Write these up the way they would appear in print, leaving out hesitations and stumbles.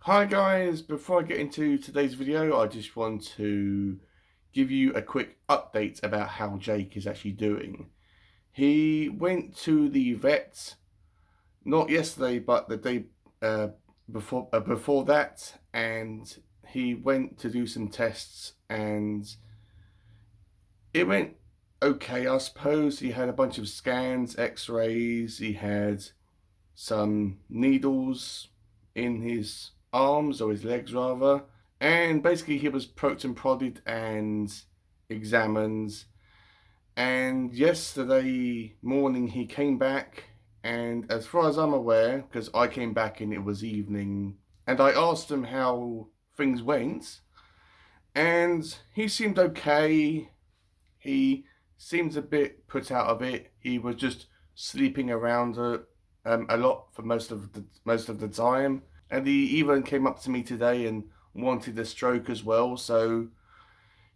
Hi guys, before I get into today's video, I just want to give you a quick update about how Jake is actually doing. He went to the vet, not yesterday, but the day before that, and he went to do some tests, and it went okay, I suppose. He had a bunch of scans, x-rays, he had some needles in his arms, or his legs rather, and basically he was poked and prodded and examined. And yesterday morning he came back, and as far as I'm aware, because I came back and it was evening, and I asked him how things went, and he seemed okay. He seemed a bit put out of it. He was just sleeping around a lot for most of the time, and he even came up to me today and wanted a stroke as well. So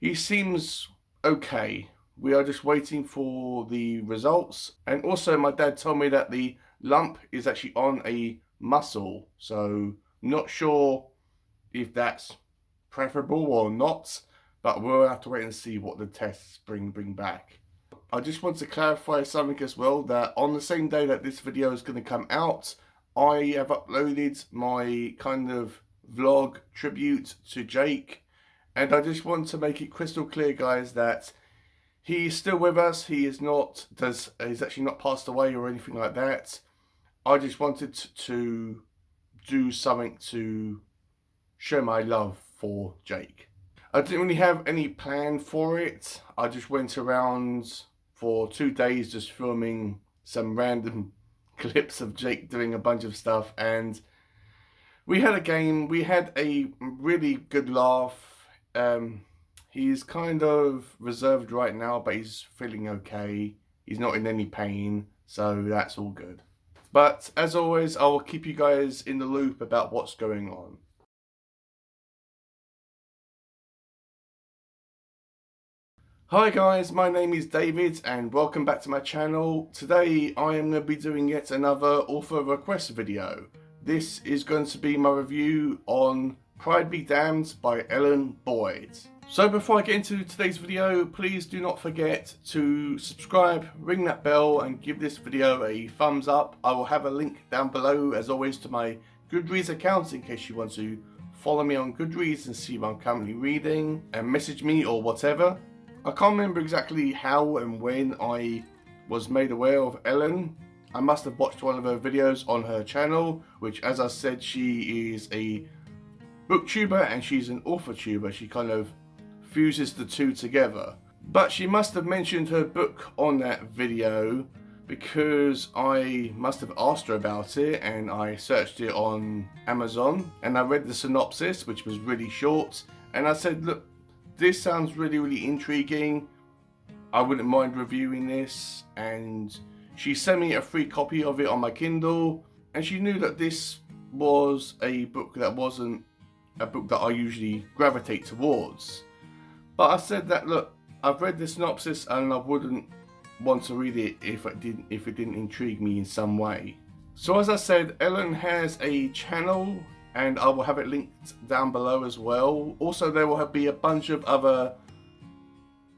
he seems okay. We are just waiting for the results. And also, my dad told me that the lump is actually on a muscle. So not sure if that's preferable or not, but we'll have to wait and see what the tests bring back. I just want to clarify something as well, that on the same day that this video is going to come out, I have uploaded my kind of vlog tribute to Jake, and I just want to make it crystal clear, guys, that he's still with us. He is not, he's actually not passed away or anything like that. I just wanted to do something to show my love for Jake. I didn't really have any plan for it. I just went around for 2 days just filming some random clips of Jake doing a bunch of stuff, and we had a game. We had a really good laugh. He's kind of reserved right now, but he's feeling okay. He's not in any pain, so that's all good. But as always, I will keep you guys in the loop about what's going on. Hi guys, my name is David and welcome back to my channel. Today I am going to be doing yet another author request video. This is going to be my review on Pride Be Damned by Ellen Boyd. So before I get into today's video, please do not forget to subscribe, ring that bell and give this video a thumbs up. I will have a link down below as always to my Goodreads account in case you want to follow me on Goodreads and see what I'm currently reading and message me or whatever. I can't remember exactly how and when I was made aware of Ellen. I must have watched one of her videos on her channel, which, as I said, she is a booktuber and she's an author tuber. She kind of fuses the two together. But she must have mentioned her book on that video because I must have asked her about it, and I searched it on Amazon and I read the synopsis, which was really short, and I said, look, this sounds really intriguing. I wouldn't mind reviewing this. And she sent me a free copy of it on my Kindle, and she knew that this was a book that wasn't a book that I usually gravitate towards. But I said that, look, I've read the synopsis and I wouldn't want to read it if it didn't intrigue me in some way. So as I said, Ellen has a channel, and I will have it linked down below as well. Also, there will be a bunch of other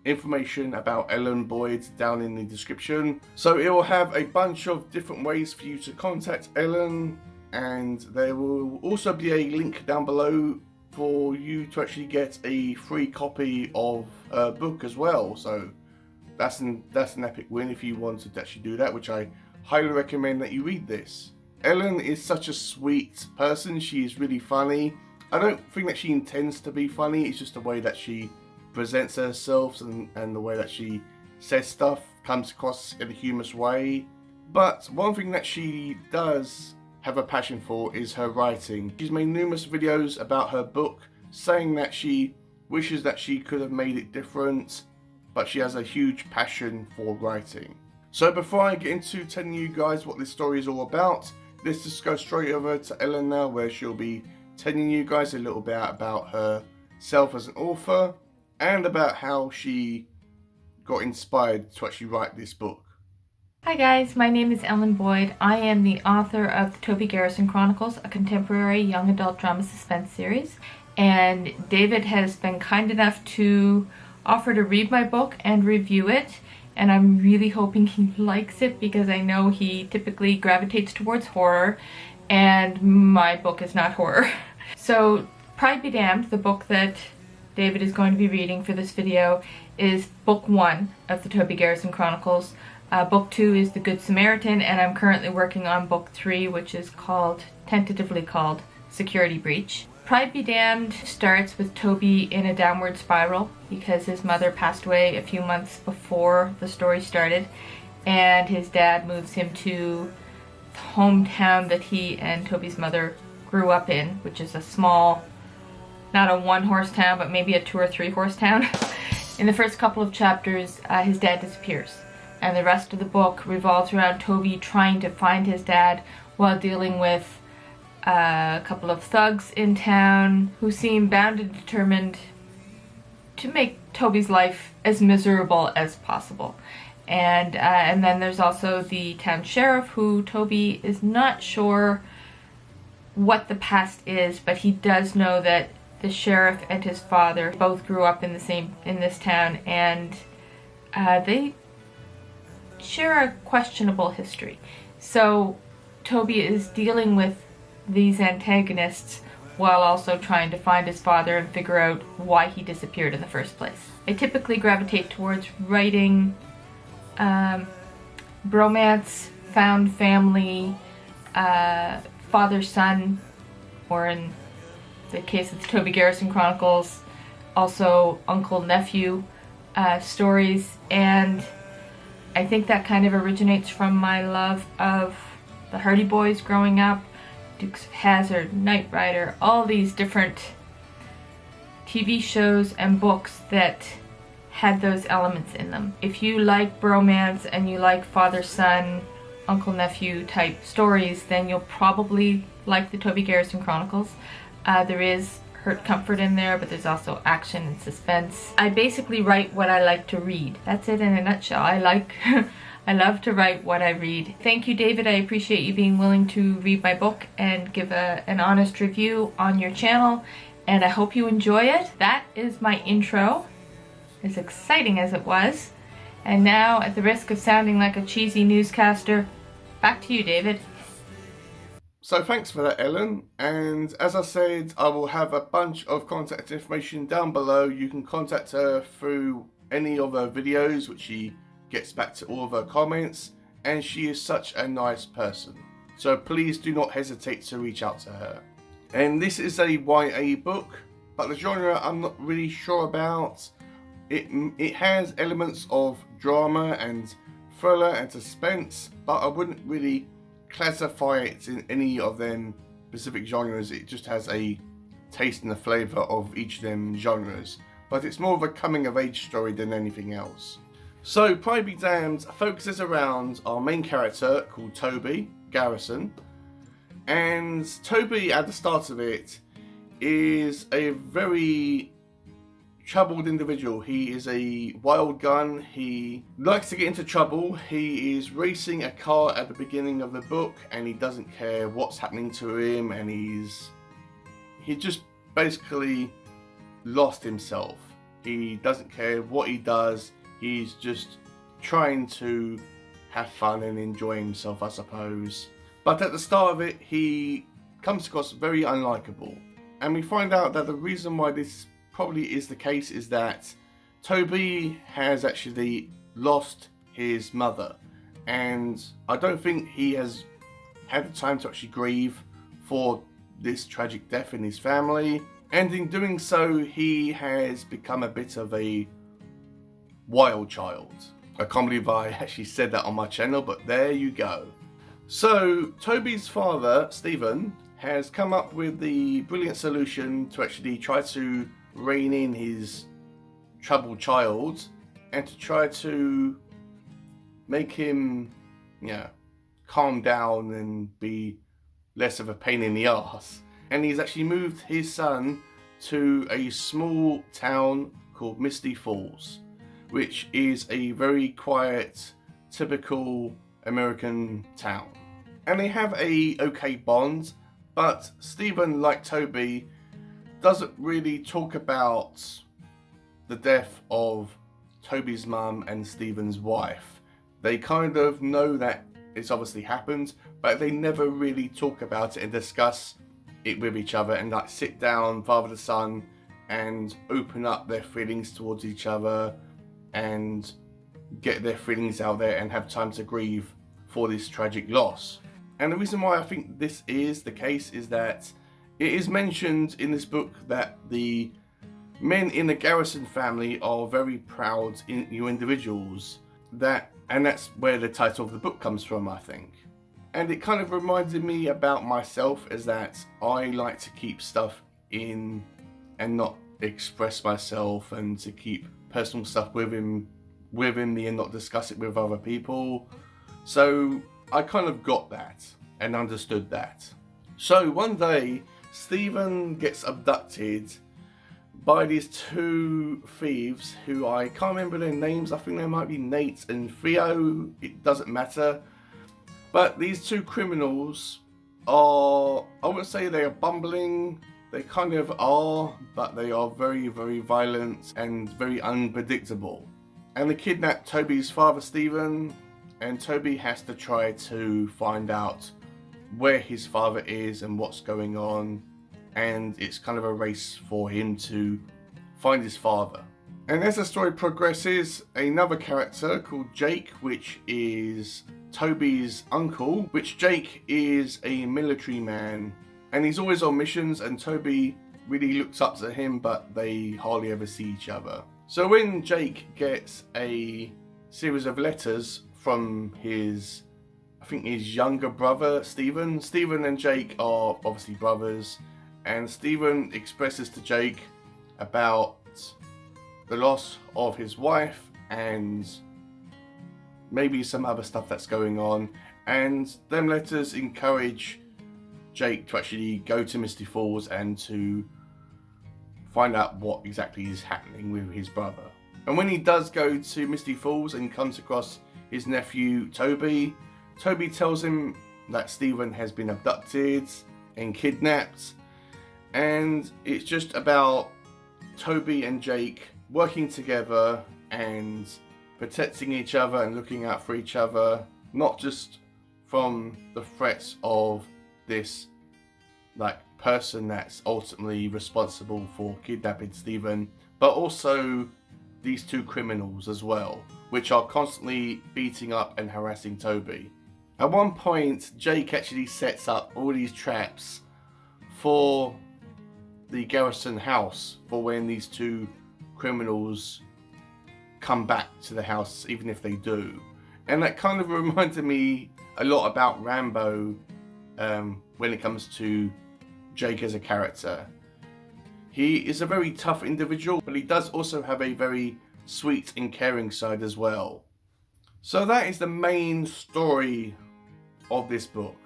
information about Ellen Boyd down in the description. So it will have a bunch of different ways for you to contact Ellen, and there will also be a link down below for you to actually get a free copy of her book as well. So that's an epic win if you wanted to actually do that, which I highly recommend that you read this. Ellen is such a sweet person. She is really funny. I don't think that she intends to be funny. It's just the way that she presents herself and the way that she says stuff comes across in a humorous way. But one thing that she does have a passion for is her writing. She's made numerous videos about her book, saying that she wishes that she could have made it different, but she has a huge passion for writing. So before I get into telling you guys what this story is all about, let's just go straight over to Ellen now, where she'll be telling you guys a little bit about herself as an author and about how she got inspired to actually write this book. Hi guys, my name is Ellen Boyd. I am the author of the Toby Garrison Chronicles, a contemporary young adult drama suspense series. And David has been kind enough to offer to read my book and review it. And I'm really hoping he likes it because I know he typically gravitates towards horror, and my book is not horror. So, Pride Be Damned, the book that David is going to be reading for this video, is book 1 of the Toby Garrison Chronicles. Book 2 is The Good Samaritan, and I'm currently working on book 3, which is tentatively called Security Breach. Pride Be Damned starts with Toby in a downward spiral because his mother passed away a few months before the story started, and his dad moves him to the hometown that he and Toby's mother grew up in, which is a small, not a 1-horse town, but maybe a 2 or 3 horse town. In the first couple of chapters, his dad disappears, and the rest of the book revolves around Toby trying to find his dad while dealing with a couple of thugs in town who seem bound and determined to make Toby's life as miserable as possible. And then there's also the town sheriff, who Toby is not sure what the past is, but he does know that the sheriff and his father both grew up in this town, and they share a questionable history. So Toby is dealing with these antagonists while also trying to find his father and figure out why he disappeared in the first place. I typically gravitate towards writing bromance, found family, father-son, or in the case of the Toby Garrison Chronicles, also uncle-nephew stories, and I think that kind of originates from my love of the Hardy Boys growing up, Dukes of Hazzard, Knight Rider, all these different TV shows and books that had those elements in them. If you like bromance and you like father-son, uncle-nephew type stories, then you'll probably like the Toby Garrison Chronicles. There is hurt comfort in there, but there's also action and suspense. I basically write what I like to read. That's it in a nutshell. I love to write what I read. Thank you, David. I appreciate you being willing to read my book and give an honest review on your channel, and I hope you enjoy it. That is my intro, as exciting as it was. And now, at the risk of sounding like a cheesy newscaster, back to you, David. So thanks for that, Ellen, and as I said, I will have a bunch of contact information down below. You can contact her through any of her videos, which she gets back to all of her comments, and she is such a nice person. So please do not hesitate to reach out to her. And this is a YA book, but the genre I'm not really sure about. It has elements of drama and thriller and suspense, but I wouldn't really classify it in any of them specific genres. It just has a taste and a flavour of each of them genres, but it's more of a coming of age story than anything else. So Pride Be Damned focuses around our main character called Toby Garrison, and Toby at the start of it is a very troubled individual. He is a wild gun. He likes to get into trouble. He is racing a car at the beginning of the book, and he doesn't care what's happening to him, and he just basically lost himself. He doesn't care what he does. He's just trying to have fun and enjoy himself, I suppose. But at the start of it, he comes across very unlikable, and we find out that the reason why this probably is the case is that Toby has actually lost his mother, and I don't think he has had the time to actually grieve for this tragic death in his family, and in doing so he has become a bit of a wild child. I can't believe I actually said that on my channel, but there you go. So Toby's father, Stephen, has come up with the brilliant solution to actually try to rein in his troubled child and to try to make him, calm down and be less of a pain in the ass. And he's actually moved his son to a small town called Misty Falls, which is a very quiet, typical American town. And they have a okay bond, but Stephen, like Toby, doesn't really talk about the death of Toby's mum and Stephen's wife. They kind of know that it's obviously happened, but they never really talk about it and discuss it with each other and like sit down, father to son, and open up their feelings towards each other and get their feelings out there and have time to grieve for this tragic loss. And the reason why I think this is the case is that it is mentioned in this book that the men in the Garrison family are very proud individuals, and that's where the title of the book comes from, I think. And it kind of reminded me about myself, is that I like to keep stuff in and not express myself, and to keep personal stuff within me and not discuss it with other people. So I kind of got that and understood that. So one day Stephen gets abducted by these two thieves who I can't remember their names. I think they might be Nate and Theo. It doesn't matter. But these two criminals are, I wouldn't say they are bumbling. They kind of are, but they are very, very violent and very unpredictable. And they kidnap Toby's father, Stephen, and Toby has to try to find out where his father is and what's going on. And it's kind of a race for him to find his father. And as the story progresses, another character called Jake, which is Toby's uncle, which Jake is a military man, and he's always on missions, and Toby really looks up to him, but they hardly ever see each other. So when Jake gets a series of letters from his, I think his younger brother, Stephen and Jake are obviously brothers, and Stephen expresses to Jake about the loss of his wife and maybe some other stuff that's going on, and them letters encourage Jake to actually go to Misty Falls and to find out what exactly is happening with his brother. And when he does go to Misty Falls and comes across his nephew Toby tells him that Stephen has been abducted and kidnapped, and it's just about Toby and Jake working together and protecting each other and looking out for each other, not just from the threats of this like person that's ultimately responsible for kidnapping Stephen, but also these two criminals as well, which are constantly beating up and harassing Toby. At one point, Jake actually sets up all these traps for the Garrison house for when these two criminals come back to the house, even if they do. And that kind of reminded me a lot about Rambo when it comes to Jake as a character. He is a very tough individual, but he does also have a very sweet and caring side as well. So that is the main story of this book.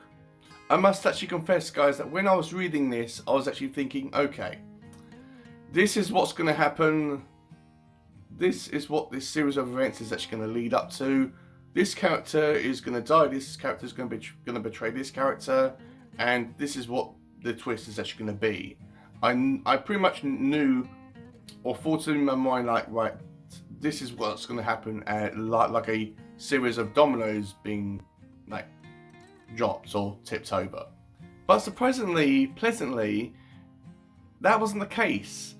I must actually confess, guys, that when I was reading this, I was actually thinking, okay, this is what's going to happen. This is what this series of events is actually going to lead up to. This character is going to die. This character is going to betray this character, and this is what the twist is actually going to be. I pretty much knew or thought in my mind, like, right, this is what's going to happen, like a series of dominoes being like dropped or tipped over. But surprisingly, pleasantly, that wasn't the case.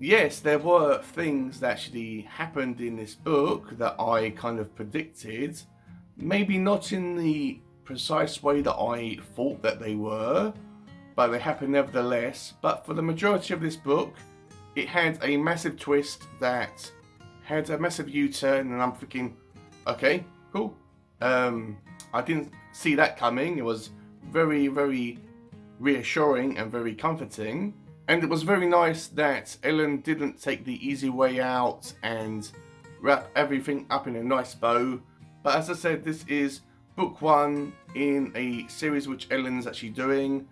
Yes, there were things that actually happened in this book that I kind of predicted, maybe not in the precise way that I thought that they were, but they happened nevertheless. But for the majority of this book, it had a massive twist that had a massive U-turn, and I'm thinking, okay, cool. I didn't see that coming. It was very, very reassuring and very comforting. And it was very nice that Ellen didn't take the easy way out and wrap everything up in a nice bow. But as I said, this is book one in a series which Ellen's actually doing.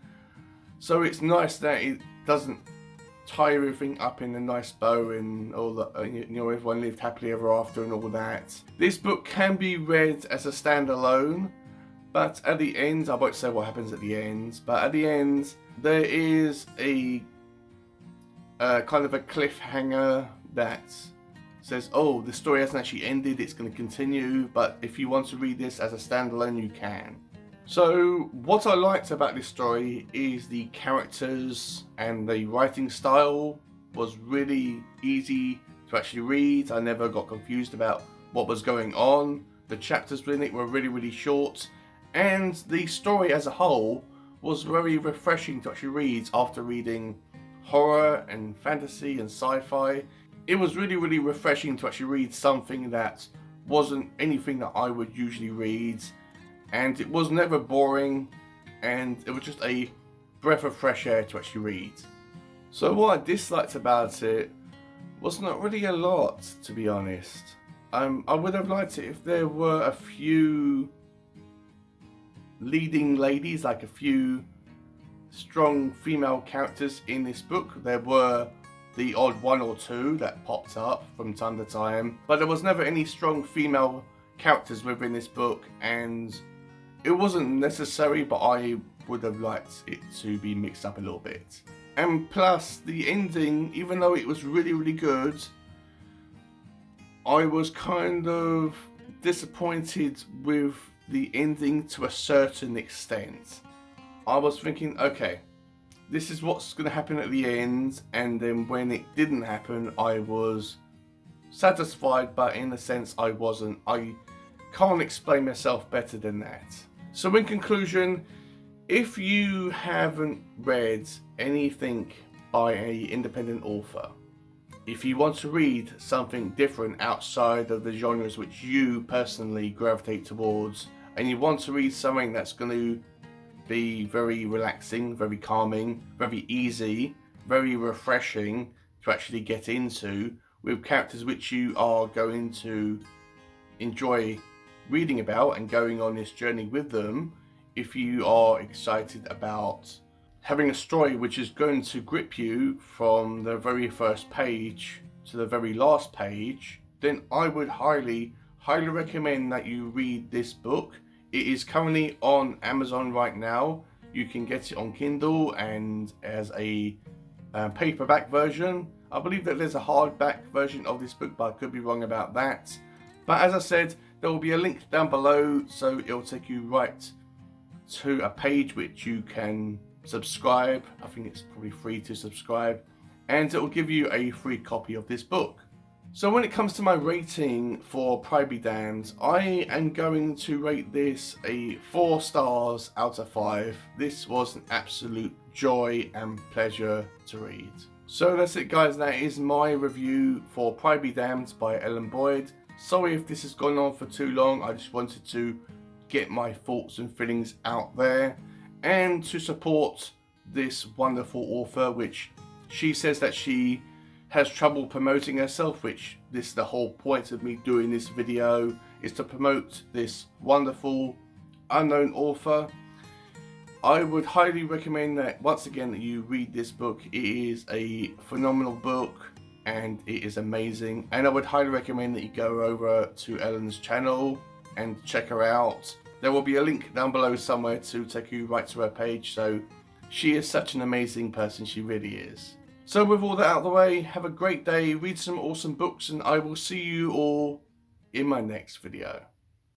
So it's nice that it doesn't tie everything up in a nice bow and all that, you know, everyone lived happily ever after and all that. This book can be read as a standalone, but at the end, I won't say what happens at the end, but at the end there is a kind of a cliffhanger that says, oh, the story hasn't actually ended, it's going to continue, but if you want to read this as a standalone, you can. So what I liked about this story is the characters and the writing style was really easy to actually read. I never got confused about what was going on. The chapters within it were really short, and the story as a whole was very refreshing to actually read after reading horror and fantasy and sci-fi. It was really refreshing to actually read something that wasn't anything that I would usually read, and it was never boring, and it was just a breath of fresh air to actually read. So what I disliked about it was not really a lot, to be honest. I would have liked it if there were a few leading ladies, like a few strong female characters in this book. There were the odd one or two that popped up from time to time, but there was never any strong female characters within this book, and it wasn't necessary, but I would have liked it to be mixed up a little bit. And plus, the ending, even though it was really good, I was kind of disappointed with the ending to a certain extent. I was thinking, okay, this is what's going to happen at the end, and then when it didn't happen, I was satisfied, but in a sense I wasn't. I can't explain myself better than that. So in conclusion, if you haven't read anything by an independent author, if you want to read something different outside of the genres which you personally gravitate towards, and you want to read something that's going to be very relaxing, very calming, very easy, very refreshing to actually get into, with characters which you are going to enjoy reading about and going on this journey with them, if you are excited about having a story which is going to grip you from the very first page to the very last page, then I would highly recommend that you read this book. It is currently on Amazon right now. You can get it on Kindle and as a paperback version. I believe that there's a hardback version of this book, but I could be wrong about that. But as I said, there will be a link down below, so it will take you right to a page which you can subscribe. I think it's probably free to subscribe, and it will give you a free copy of this book. So when it comes to my rating for Pride Be Damned, I am going to rate this a 4 stars out of 5. This was an absolute joy and pleasure to read. So that's it guys, that is my review for Pride Be Damned by Ellen Boyd. Sorry if this has gone on for too long, I just wanted to get my thoughts and feelings out there, and to support this wonderful author, which she says that she has trouble promoting herself, which this is the whole point of me doing this video, is to promote this wonderful unknown author. I would highly recommend that once again that you read this book. It is a phenomenal book and it is amazing, and I would highly recommend that you go over to Ellen's channel and check her out. There will be a link down below somewhere to take you right to her page. So she is such an amazing person, she really is. So with all that out of the way, have a great day, read some awesome books, and I will see you all in my next video.